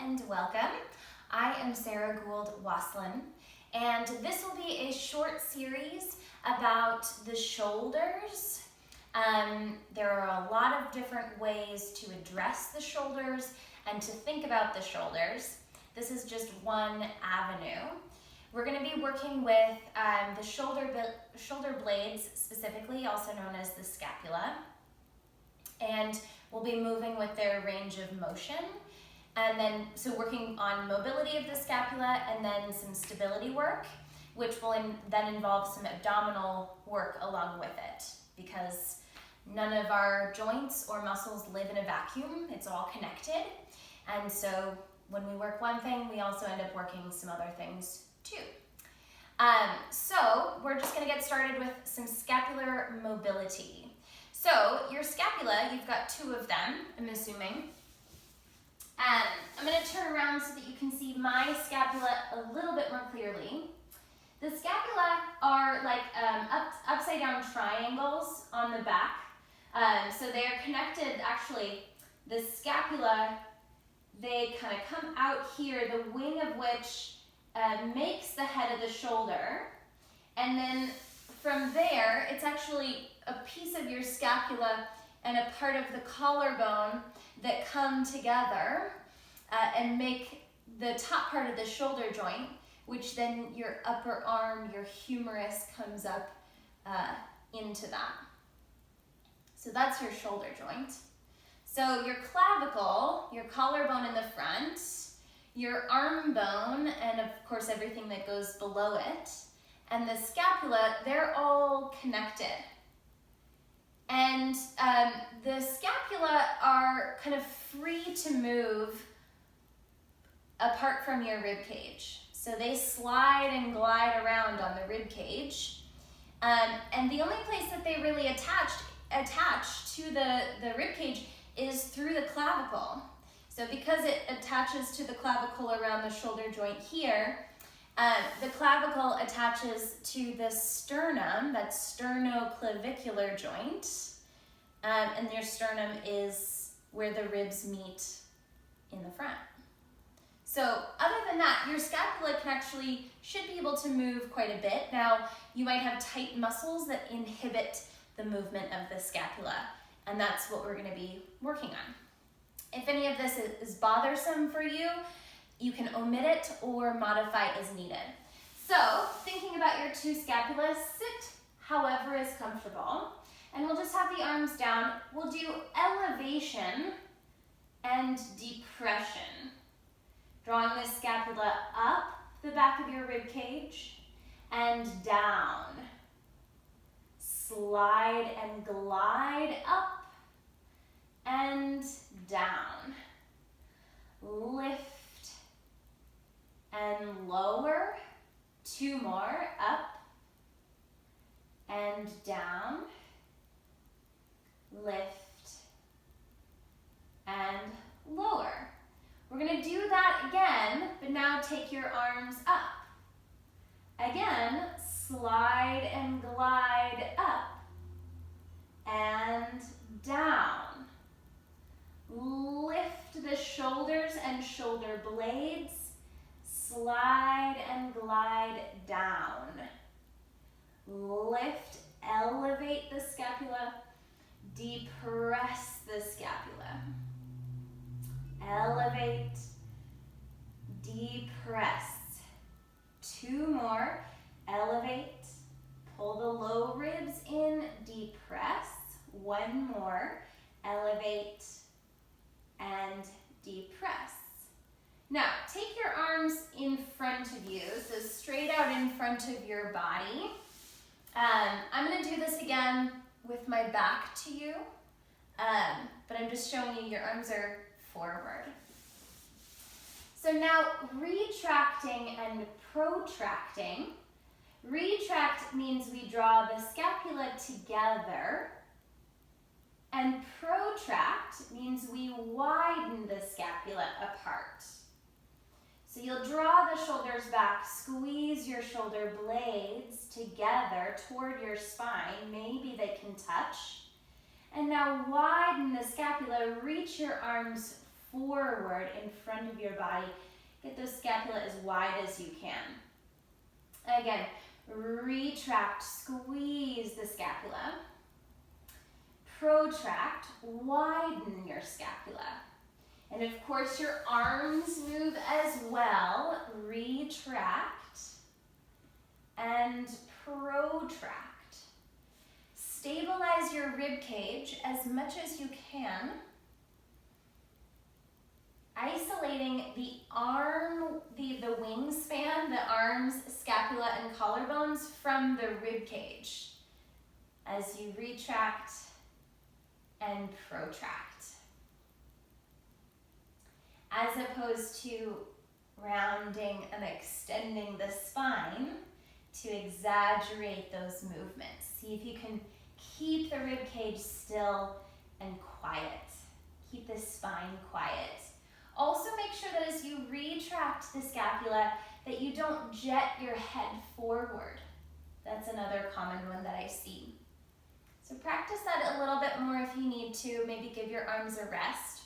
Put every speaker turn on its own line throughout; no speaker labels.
and welcome. I am Sarah Gould-Waslohn, and this will be a short series about the shoulders. There are a lot of different ways to address the shoulders and to think about the shoulders. This is just one avenue. We're going to be working with the shoulder blades specifically, also known as the scapula. And we'll be moving with their range of motion. And then, so working on mobility of the scapula and then some stability work, which will then involve some abdominal work along with it, because none of our joints or muscles live in a vacuum. It's all connected. And so when we work one thing, we also end up working some other things too. So we're just gonna get started with some scapular mobility. So your scapula, you've got two of them, I'm assuming. I'm going to turn around so that you can see my scapula a little bit more clearly. The scapula are like upside down triangles on the back. So they are connected, actually, the scapula, they kind of come out here, the wing of which makes the head of the shoulder. And then from there, it's actually a piece of your scapula and a part of the collarbone that come together and make the top part of the shoulder joint, which then your upper arm, your humerus comes up into that. So that's your shoulder joint. So your clavicle, your collarbone in the front, your arm bone, and of course everything that goes below it, and the scapula, they're all connected. And the scapula are kind of free to move apart from your rib cage. So they slide and glide around on the rib cage. And the only place that they really attach to the rib cage is through the clavicle. So because it attaches to the clavicle around the shoulder joint here, the clavicle attaches to the sternum, that's sternoclavicular joint, and your sternum is where the ribs meet in the front. So other than that, your scapula should be able to move quite a bit. Now, you might have tight muscles that inhibit the movement of the scapula, and that's what we're going to be working on. If any of this is bothersome for you, you can omit it or modify as needed. So, thinking about your two scapulas, sit however is comfortable. And we'll just have the arms down. We'll do elevation and depression. Drawing the scapula up the back of your rib cage and down. Slide and glide up and down. Lift and lower, two more, up and down, lift and lower. We're going to do that again, but now take your arms up. Again, slide and glide up and down. Lift the shoulders and shoulder blades. Slide and glide down. Lift, elevate the scapula. Depress the scapula. Elevate, depress. Two more. Elevate, pull the low ribs in, depress. One more. Elevate and depress. Now, take your arms in front of you, so straight out in front of your body. I'm going to do this again with my back to you, but I'm just showing you your arms are forward. So now, retracting and protracting. Retract means we draw the scapula together, and protract means we widen the scapula apart. So you'll draw the shoulders back, squeeze your shoulder blades together toward your spine. Maybe they can touch. And now widen the scapula, reach your arms forward in front of your body. Get those scapula as wide as you can. Again, retract, squeeze the scapula. Protract, widen your scapula. And of course your arms move as well. Retract and protract. Stabilize your rib cage as much as you can. Isolating the arm, the wingspan, the arms, scapula, and collarbones from the rib cage as you retract and protract. As opposed to rounding and extending the spine to exaggerate those movements. See if you can keep the rib cage still and quiet. Keep the spine quiet. Also make sure that as you retract the scapula that you don't jet your head forward. That's another common one that I see. So practice that a little bit more if you need to. Maybe give your arms a rest.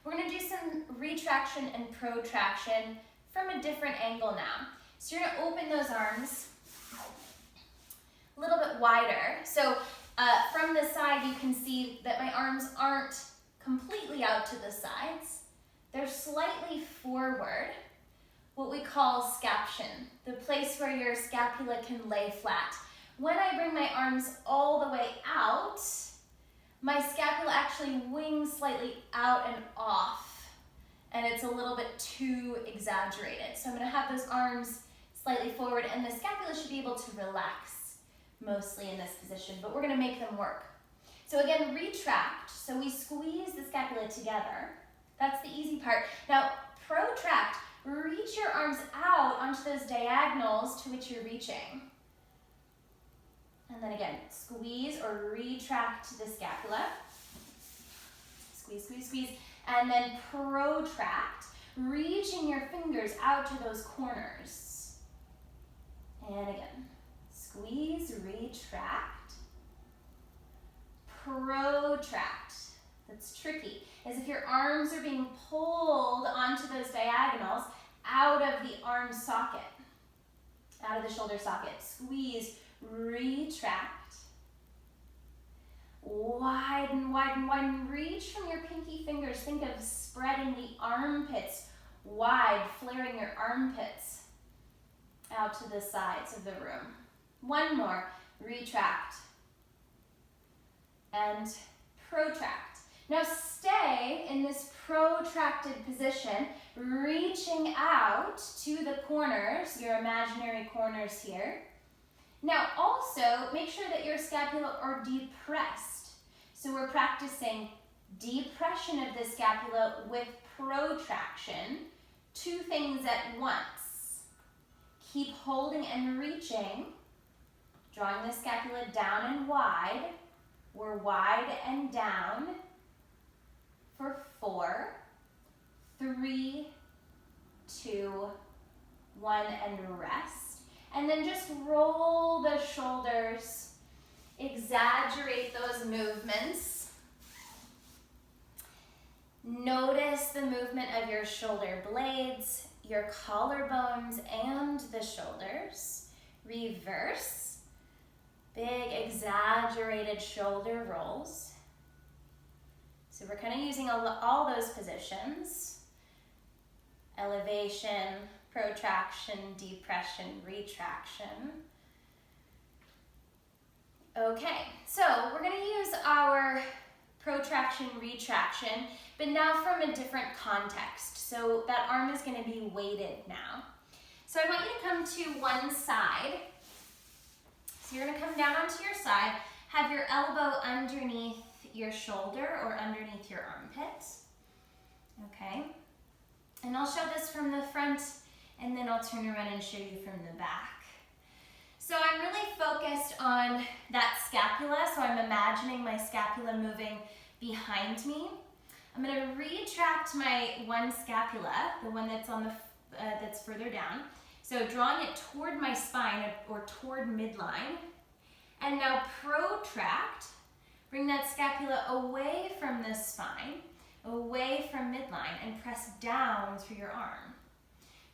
We're going to do some retraction and protraction from a different angle now. So you're going to open those arms a little bit wider. So from the side you can see that my arms aren't completely out to the sides. They're slightly forward, what we call scaption, the place where your scapula can lay flat. When I bring my arms all the way out, my scapula actually wings slightly out and off, and it's a little bit too exaggerated. So I'm going to have those arms slightly forward, and the scapula should be able to relax mostly in this position, but we're going to make them work. So again, retract. So we squeeze the scapula together. That's the easy part. Now, protract. Reach your arms out onto those diagonals to which you're reaching. And then again, squeeze or retract the scapula. Squeeze, squeeze, squeeze. And then protract, reaching your fingers out to those corners. And again, squeeze, retract, protract. That's tricky. As if your arms are being pulled onto those diagonals out of the arm socket, out of the shoulder socket. Squeeze, retract, widen, widen, widen. Reach from your pinky fingers. Think of spreading the armpits wide, flaring your armpits out to the sides of the room. One more, retract and protract. Now stay in this protracted position, reaching out to the corners, your imaginary corners here. Now also, make sure that your scapula are depressed. So we're practicing depression of the scapula with protraction, two things at once. Keep holding and reaching, drawing the scapula down and wide. We're wide and down for 4, 3, 2, 1, and rest. And then just roll the shoulders, exaggerate those movements. Notice the movement of your shoulder blades, your collarbones, and the shoulders. Reverse. Big exaggerated shoulder rolls. So we're kind of using all those positions. Elevation, protraction, depression, retraction. Okay, so we're going to use our protraction, retraction, but now from a different context. So that arm is going to be weighted now. So I want you to come to one side. So you're going to come down onto your side, have your elbow underneath your shoulder or underneath your armpit. Okay, and I'll show this from the front and then I'll turn around and show you from the back. So I'm really focused on that scapula, so I'm imagining my scapula moving behind me. I'm going to retract my one scapula, the one that's on the that's further down. So drawing it toward my spine or toward midline. And now protract. Bring that scapula away from the spine. away from midline and press down through your arm.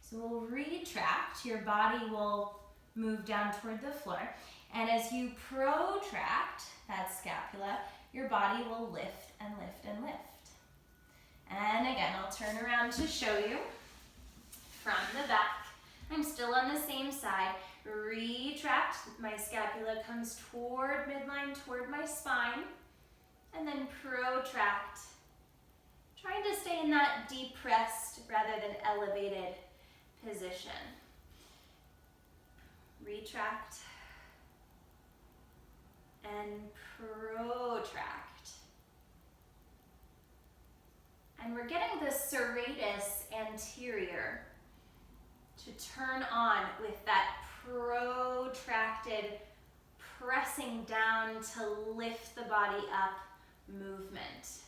So we'll retract, your body will move down toward the floor, and as you protract that scapula, your body will lift and lift and lift. And again, I'll turn around to show you from the back. I'm still on the same side. Retract, my scapula comes toward midline, toward my spine, and then protract. Trying to stay in that depressed rather than elevated position. Retract and protract. And we're getting the serratus anterior to turn on with that protracted, pressing down to lift the body up movement.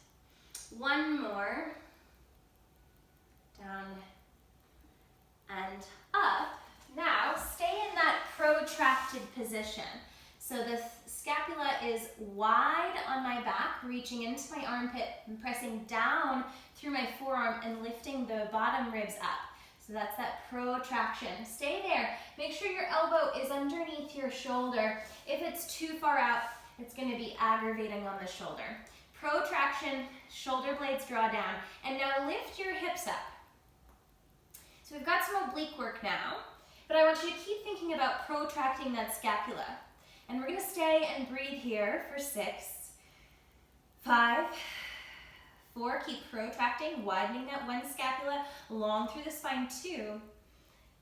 One more. Down and up. Now, stay in that protracted position. So the scapula is wide on my back, reaching into my armpit and pressing down through my forearm and lifting the bottom ribs up. So that's that protraction. Stay there. Make sure your elbow is underneath your shoulder. If it's too far out, it's going to be aggravating on the shoulder. Protraction, shoulder blades draw down. And now lift your hips up. So we've got some oblique work now, but I want you to keep thinking about protracting that scapula. And we're going to stay and breathe here for 6, 5, 4, keep protracting, widening that one scapula long through the spine, 2,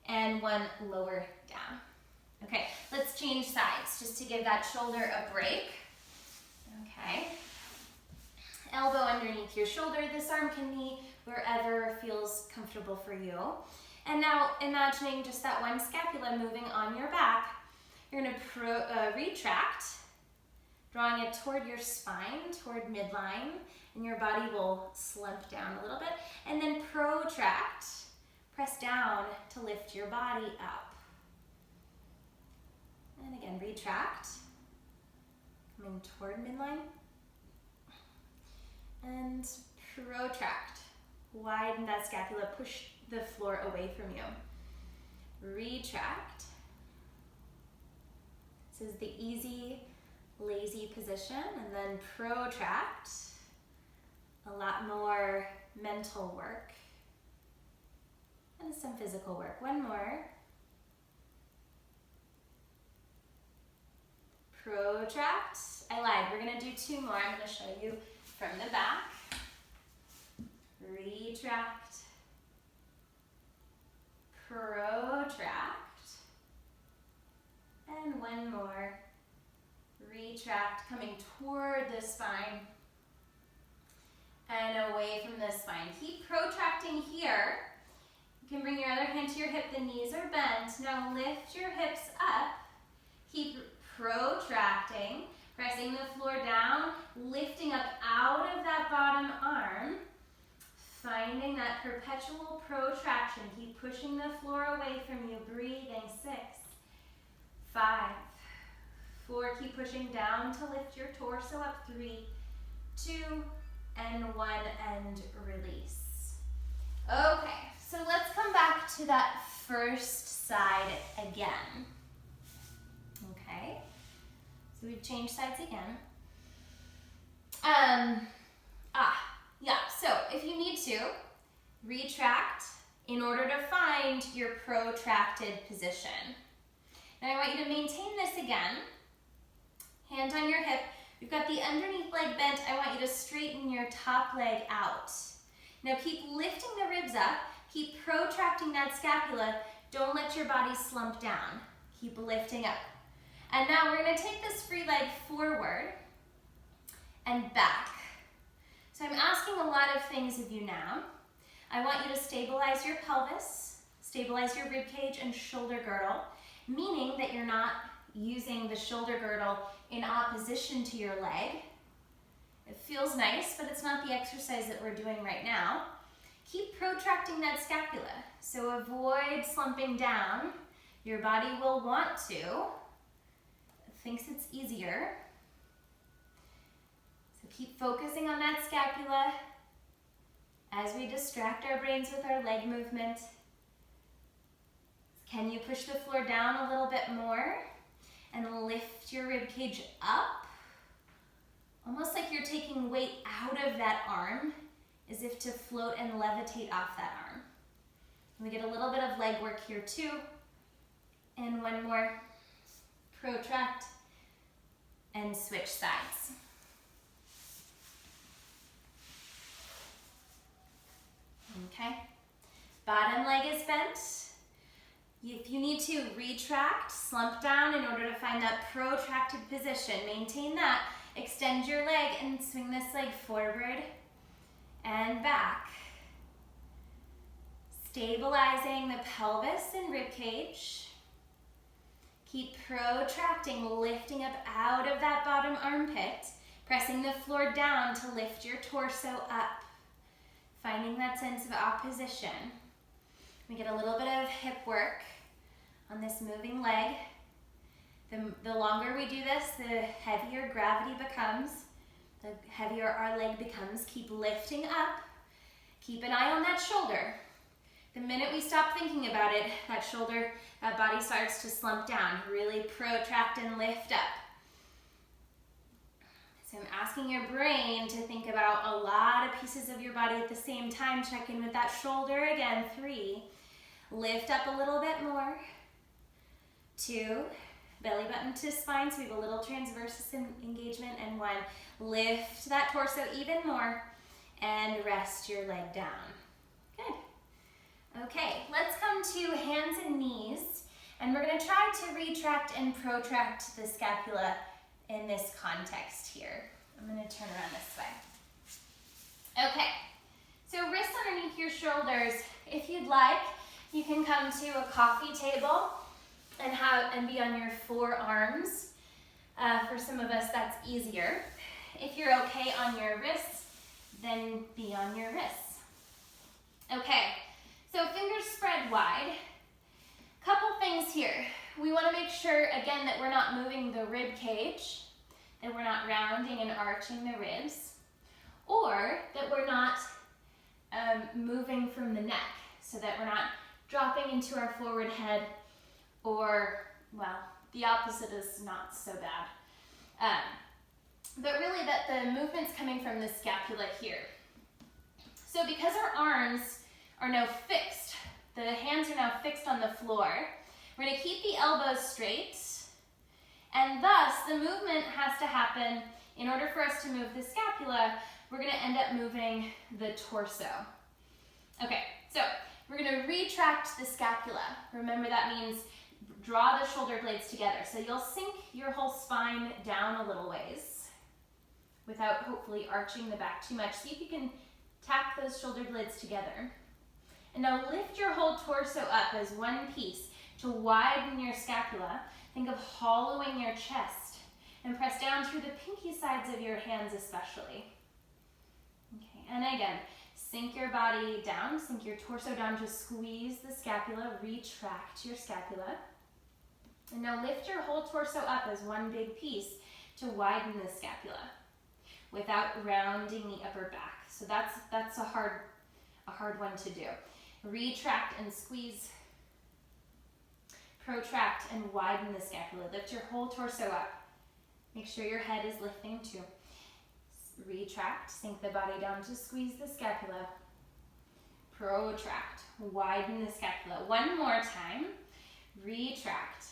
and 1 lower down. Okay, let's change sides just to give that shoulder a break. Okay, elbow underneath your shoulder, this arm can be wherever feels comfortable for you. And now imagining just that one scapula moving on your back, you're going to retract, drawing it toward your spine, toward midline, and your body will slump down a little bit. And then protract, press down to lift your body up. And again, retract, coming toward midline. And protract, widen that scapula, push the floor away from you. Retract. This is the easy, lazy position, and then protract. A lot more mental work and some physical work. One more. Protract. I lied, we're gonna do 2 more. I'm gonna show you from the back. Retract. Protract. And 1 more. Retract, coming toward the spine and away from the spine. Keep protracting here. You can bring your other hand to your hip, the knees are bent. Now lift your hips up. Keep protracting, pressing the floor down, lifting up out of that bottom arm, finding that perpetual protraction. Keep pushing the floor away from you, breathing. 6, 5, 4, keep pushing down to lift your torso up. 3, 2, and 1, and release. Okay, so let's come back to that first side again. Okay, so we've changed sides again. So if you need to, retract in order to find your protracted position. Now I want you to maintain this again. Hand on your hip. You've got the underneath leg bent. I want you to straighten your top leg out. Now keep lifting the ribs up. Keep protracting that scapula. Don't let your body slump down. Keep lifting up. And now we're going to take this free leg forward and back. So I'm asking a lot of things of you now. I want you to stabilize your pelvis, stabilize your rib cage and shoulder girdle, meaning that you're not using the shoulder girdle in opposition to your leg. It feels nice, but it's not the exercise that we're doing right now. Keep protracting that scapula. So avoid slumping down. Your body will want to. It thinks it's easier. So keep focusing on that scapula As we distract our brains with our leg movement, can you push the floor down a little bit more and lift your rib cage up? Almost like you're taking weight out of that arm, as if to float and levitate off that arm. We get a little bit of leg work here too. And one more. Protract and switch sides. Okay. Bottom leg is bent. If you need to retract, slump down in order to find that protracted position. Maintain that. Extend your leg and swing this leg forward and back. Stabilizing the pelvis and rib cage. Keep protracting, lifting up out of that bottom armpit, pressing the floor down to lift your torso up. Finding that sense of opposition. We get a little bit of hip work on this moving leg. The longer we do this, the heavier gravity becomes, the heavier our leg becomes. Keep lifting up. Keep an eye on that shoulder. The minute we stop thinking about it, that shoulder, that body starts to slump down. Really protract and lift up. So I'm asking your brain to think about a lot of pieces of your body at the same time. Check in with that shoulder again. 3. Lift up a little bit more. 2. Belly button to spine, so we have a little transversus engagement. And 1. Lift that torso even more and rest your leg down. Good. Okay, let's come to hands and knees. And we're going to try to retract and protract the scapula in this context here. I'm going to turn around this way. Okay, so wrists underneath your shoulders. If you'd like, you can come to a coffee table and be on your forearms. For some of us, that's easier. If you're okay on your wrists, then be on your wrists. Okay, so fingers spread wide. Couple things here. We want to make sure, again, that we're not moving the rib cage, that we're not rounding and arching the ribs, or that we're not moving from the neck, so that we're not dropping into our forward head, or, well, the opposite is not so bad. But really that the movement's coming from the scapula here. So because our arms are now fixed, the hands are now fixed on the floor, we're going to keep the elbows straight, and thus the movement has to happen. In order for us to move the scapula, we're going to end up moving the torso. Okay, so we're going to retract the scapula. Remember, that means draw the shoulder blades together. So you'll sink your whole spine down a little ways without hopefully arching the back too much. See if you can tack those shoulder blades together. And now lift your whole torso up as one piece to widen your scapula. Think of hollowing your chest and press down through the pinky sides of your hands especially. Okay, and again, sink your body down, sink your torso down to squeeze the scapula, retract your scapula. And now lift your whole torso up as one big piece to widen the scapula without rounding the upper back. So that's a hard one to do. Retract and squeeze. Protract and widen the scapula. Lift your whole torso up. Make sure your head is lifting too. Retract, sink the body down to squeeze the scapula. Protract, widen the scapula. One more time. Retract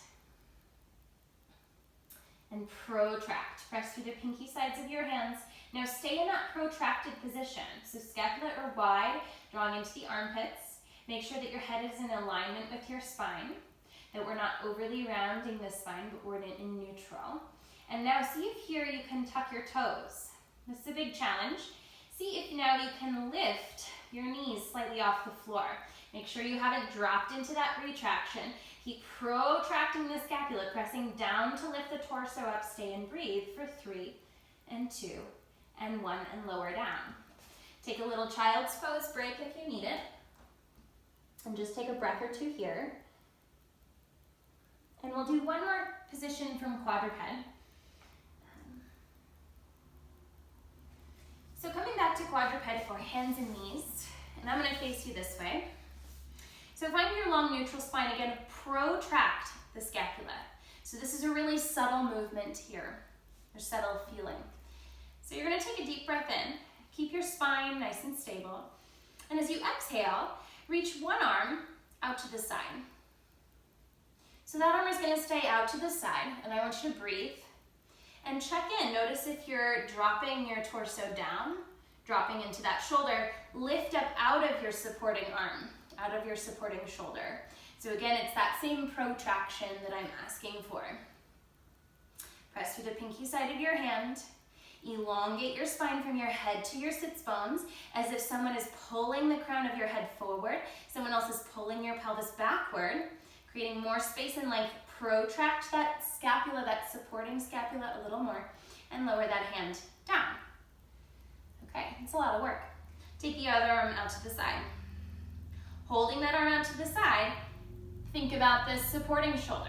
and protract. Press through the pinky sides of your hands. Now stay in that protracted position. So scapula are wide, drawing into the armpits. Make sure that your head is in alignment with your spine, that we're not overly rounding the spine, but we're in neutral. And now see if here you can tuck your toes. This is a big challenge. See if now you can lift your knees slightly off the floor. Make sure you haven't dropped into that retraction. Keep protracting the scapula, pressing down to lift the torso up. Stay and breathe for 3 and 2 and 1 and lower down. Take a little child's pose break if you need it. And just take a breath or two here. And we'll do one more position from quadruped. So coming back to quadruped for hands and knees, and I'm going to face you this way. So find your long neutral spine. Again, protract the scapula. So this is a really subtle movement here, or subtle feeling. So you're going to take a deep breath in. Keep your spine nice and stable. And as you exhale, reach one arm out to the side. So that arm is going to stay out to the side, and I want you to breathe. And check in. Notice if you're dropping your torso down, dropping into that shoulder. Lift up out of your supporting arm, out of your supporting shoulder. So again, it's that same protraction that I'm asking for. Press through the pinky side of your hand. Elongate your spine from your head to your sits bones as if someone is pulling the crown of your head forward. Someone else is pulling your pelvis backward, creating more space and length. Protract that scapula, that supporting scapula a little more, and lower that hand down. Okay, it's a lot of work. Take the other arm out to the side. Holding that arm out to the side, think about this supporting shoulder.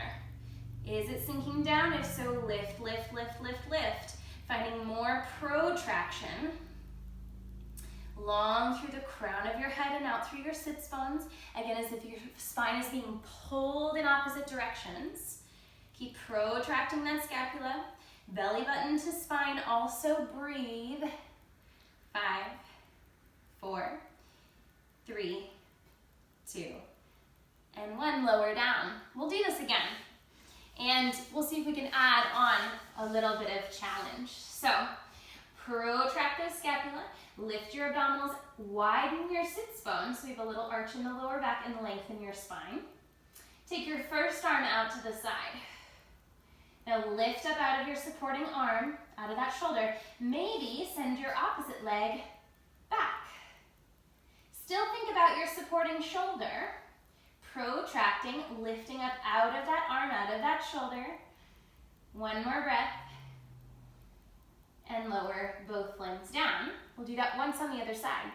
Is it sinking down? If so, lift, lift, lift, lift, lift. Finding more protraction. Long through the crown of your head and out through your sits bones. Again, as if your spine is being pulled in opposite directions. Keep protracting that scapula. Belly button to spine. Also breathe. 5, 4, 3, 2, and 1. Lower down. We'll do this again. And we'll see if we can add on a little bit of challenge. So, protract the scapula. Lift your abdominals, widen your sits bones, so you have a little arch in the lower back and lengthen your spine. Take your first arm out to the side. Now lift up out of your supporting arm, out of that shoulder. Maybe send your opposite leg back. Still think about your supporting shoulder, protracting, lifting up out of that arm, out of that shoulder. One more breath. And lower both limbs down. We'll do that once on the other side.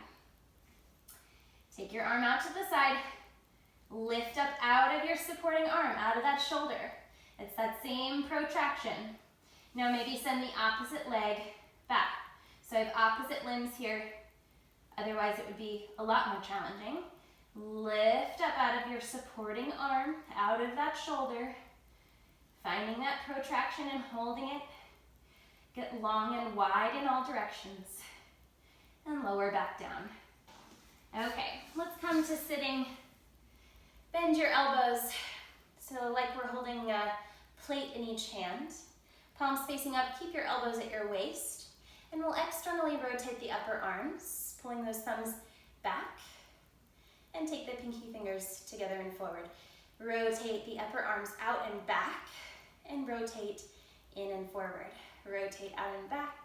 Take your arm out to the side. Lift up out of your supporting arm, out of that shoulder. It's that same protraction. Now maybe send the opposite leg back. So I have opposite limbs here. Otherwise it would be a lot more challenging. Lift up out of your supporting arm, out of that shoulder. Finding that protraction and holding it. Get long and wide in all directions. And lower back down. Okay, let's come to sitting. Bend your elbows. So like we're holding a plate in each hand. Palms facing up, keep your elbows at your waist. And we'll externally rotate the upper arms, pulling those thumbs back. And take the pinky fingers together and forward. Rotate the upper arms out and back. And rotate in and forward. Rotate out and back,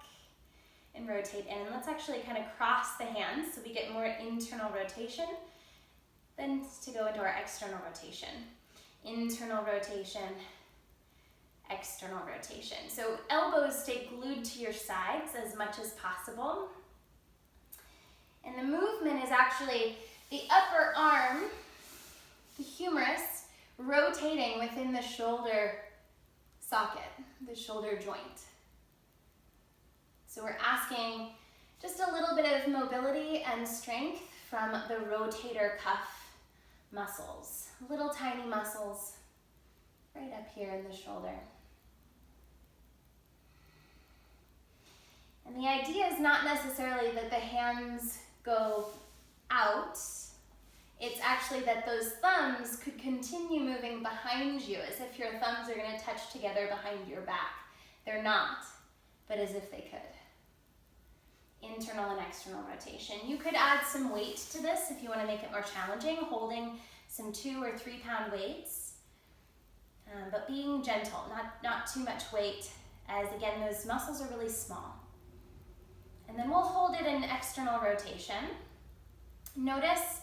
and rotate in. And let's actually kind of cross the hands so we get more internal rotation than to go into our external rotation. Internal rotation, external rotation. So elbows stay glued to your sides as much as possible. And the movement is actually the upper arm, the humerus, rotating within the shoulder socket, the shoulder joint. So we're asking just a little bit of mobility and strength from the rotator cuff muscles. Little tiny muscles right up here in the shoulder. And the idea is not necessarily that the hands go out. It's actually that those thumbs could continue moving behind you as if your thumbs are going to touch together behind your back. They're not, but as if they could. Internal and external rotation. You could add some weight to this if you want to make it more challenging, holding some 2 or 3 pound weights, but being gentle, not too much weight, as again, those muscles are really small. And then we'll hold it in external rotation. Notice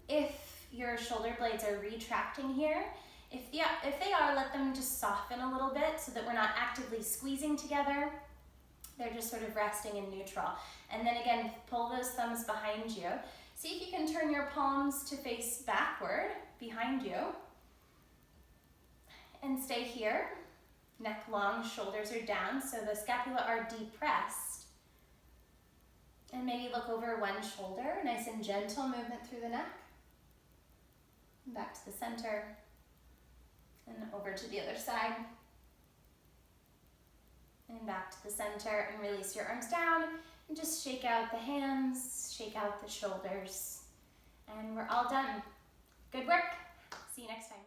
if your shoulder blades are retracting here. If they are, let them just soften a little bit so that we're not actively squeezing together. They're just sort of resting in neutral. And then again, pull those thumbs behind you. See if you can turn your palms to face backward behind you. And stay here. Neck long, shoulders are down, so the scapula are depressed. And maybe look over one shoulder, nice and gentle movement through the neck. And back to the center. And over to the other side. And back to the center, and release your arms down. And just shake out the hands, shake out the shoulders. And we're all done. Good work. See you next time.